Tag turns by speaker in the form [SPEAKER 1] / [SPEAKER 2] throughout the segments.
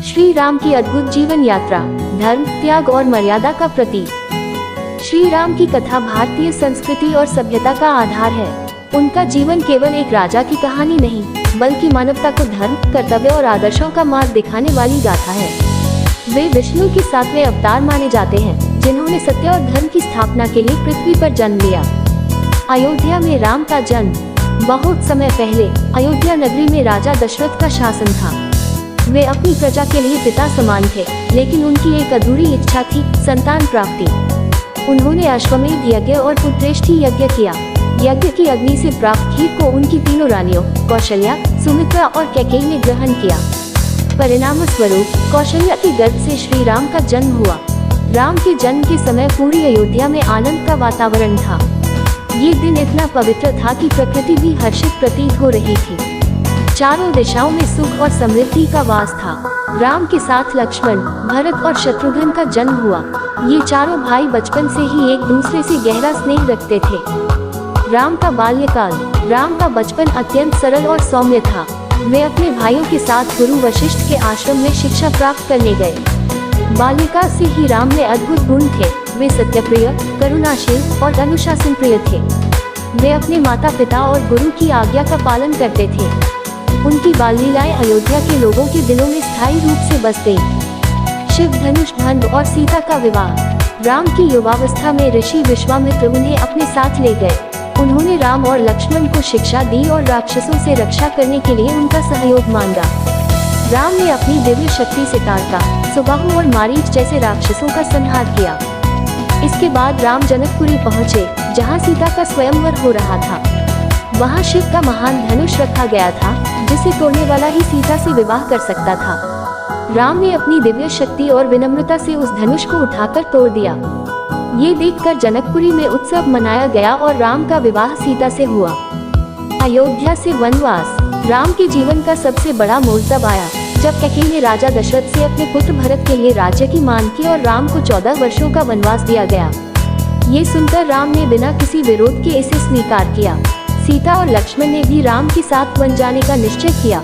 [SPEAKER 1] श्री राम की अद्भुत जीवन यात्रा, धर्म, त्याग और मर्यादा का प्रतीक। श्री राम की कथा भारतीय संस्कृति और सभ्यता का आधार है। उनका जीवन केवल एक राजा की कहानी नहीं, बल्कि मानवता को धर्म, कर्तव्य और आदर्शों का मार्ग दिखाने वाली गाथा है। वे विष्णु के 7वें अवतार माने जाते हैं, जिन्होंने सत्य और धर्म की स्थापना के लिए पृथ्वी पर जन्म लिया। अयोध्या में राम का जन्म। बहुत समय पहले अयोध्या नगरी में राजा दशरथ का शासन था। वे अपनी प्रजा के लिए पिता समान थे, लेकिन उनकी एक अधूरी इच्छा थी, संतान प्राप्ति। उन्होंने अश्वमेध यज्ञ और पुत्रेष्ठि यज्ञ किया। यज्ञ की अग्नि से प्राप्त खीर को उनकी तीनों रानियों कौशल्या, सुमित्रा और कैकेयी ने ग्रहण किया। परिणाम स्वरूप कौशल्या के गर्भ से श्री राम का जन्म हुआ। राम के जन्म के समय पूरी अयोध्या में आनंद का वातावरण था। ये दिन इतना पवित्र था कि प्रकृति भी हर्षित प्रतीत हो रही थी। चारों दिशाओं में सुख और समृद्धि का वास था। राम के साथ लक्ष्मण, भरत और शत्रुघ्न का जन्म हुआ। ये चारों भाई बचपन से ही एक दूसरे से गहरा स्नेह रखते थे। राम का बाल्यकाल। राम का बचपन अत्यंत सरल और सौम्य था। वे अपने भाइयों के साथ गुरु वशिष्ठ के आश्रम में शिक्षा प्राप्त करने गए। बाल्यकाल से ही राम में अद्भुत गुण थे। वे सत्यप्रिय, करुणाशील और अनुशासन प्रिय थे। वे अपने माता पिता और गुरु की आज्ञा का पालन करते थे। उनकी बाल लीलाएं अयोध्या के लोगों के दिलों में स्थायी रूप से बस गईं। शिव धनुष भंग और सीता का विवाह। राम की युवावस्था में ऋषि विश्वामित्र उन्हें अपने साथ ले गए। उन्होंने राम और लक्ष्मण को शिक्षा दी और राक्षसों से रक्षा करने के लिए उनका सहयोग मांगा। राम ने अपनी दिव्य शक्ति से ताड़का, सुबाहु और मारीच जैसे राक्षसों का संहार किया। इसके बाद राम जनकपुरी पहुँचे, जहाँ सीता का स्वयंवर हो रहा था। वहाँ शिव का महान धनुष रखा गया था, जिसे तोड़ने वाला ही सीता से विवाह कर सकता था। राम ने अपनी दिव्य शक्ति और विनम्रता से उस धनुष को उठाकर तोड़ दिया। ये देखकर जनकपुरी में उत्सव मनाया गया और राम का विवाह सीता से हुआ। अयोध्या से वनवास। राम के जीवन का सबसे बड़ा मोड़ तब आया जब कैकेयी ने राजा दशरथ से अपने पुत्र भरत के लिए राज्य की मांग की और राम को 14 वर्षों का वनवास दिया गया। ये सुनकर राम ने बिना किसी विरोध के इसे स्वीकार किया। सीता और लक्ष्मण ने भी राम के साथ वन जाने का निश्चय किया।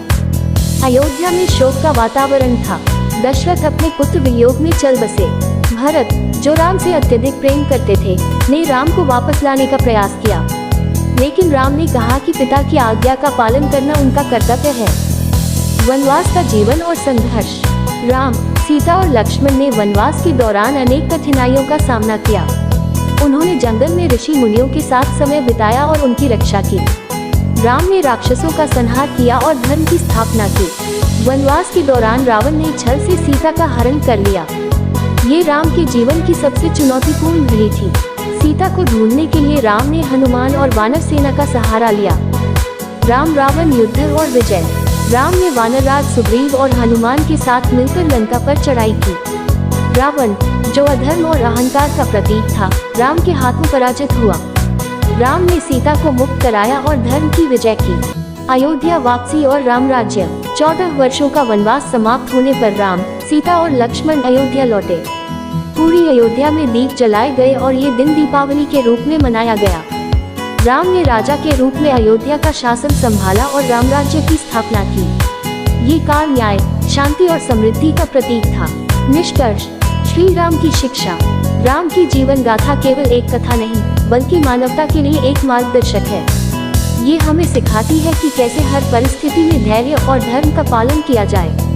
[SPEAKER 1] अयोध्या में शोक का वातावरण था। दशरथ अपने पुत्र वियोग में चल बसे। भरत, जो राम से अत्यधिक प्रेम करते थे, ने राम को वापस लाने का प्रयास किया, लेकिन राम ने कहा कि पिता की आज्ञा का पालन करना उनका कर्तव्य है। वनवास का जीवन और संघर्ष। राम, सीता और लक्ष्मण ने वनवास के दौरान अनेक कठिनाइयों का सामना किया। उन्होंने जंगल में ऋषि मुनियों के साथ समय बिताया और उनकी रक्षा की। राम ने राक्षसों का संहार किया और धर्म की स्थापना की। वनवास के दौरान रावण ने छल से सीता का हरण कर लिया। ये राम के जीवन की सबसे चुनौतीपूर्ण घड़ी थी। सीता को ढूंढने के लिए राम ने हनुमान और वानर सेना का सहारा लिया। राम रावण युद्ध और विजय। राम ने वानरराज सुग्रीव और हनुमान के साथ मिलकर लंका पर चढ़ाई की। रावण, जो अधर्म और अहंकार का प्रतीक था, राम के हाथों पराजित हुआ। राम ने सीता को मुक्त कराया और धर्म की विजय की। अयोध्या वापसी और राम राज्य। 14 वर्षों का वनवास समाप्त होने पर राम, सीता और लक्ष्मण अयोध्या लौटे। पूरी अयोध्या में दीप जलाए गए और ये दिन दीपावली के रूप में मनाया गया। राम ने राजा के रूप में अयोध्या का शासन संभाला और राम राज्य की स्थापना की। ये काल न्याय, शांति और समृद्धि का प्रतीक था। निष्कर्ष। श्री राम की शिक्षा। राम की जीवन गाथा केवल एक कथा नहीं, बल्कि मानवता के लिए एक मार्गदर्शक है। ये हमें सिखाती है कि कैसे हर परिस्थिति में धैर्य और धर्म का पालन किया जाए।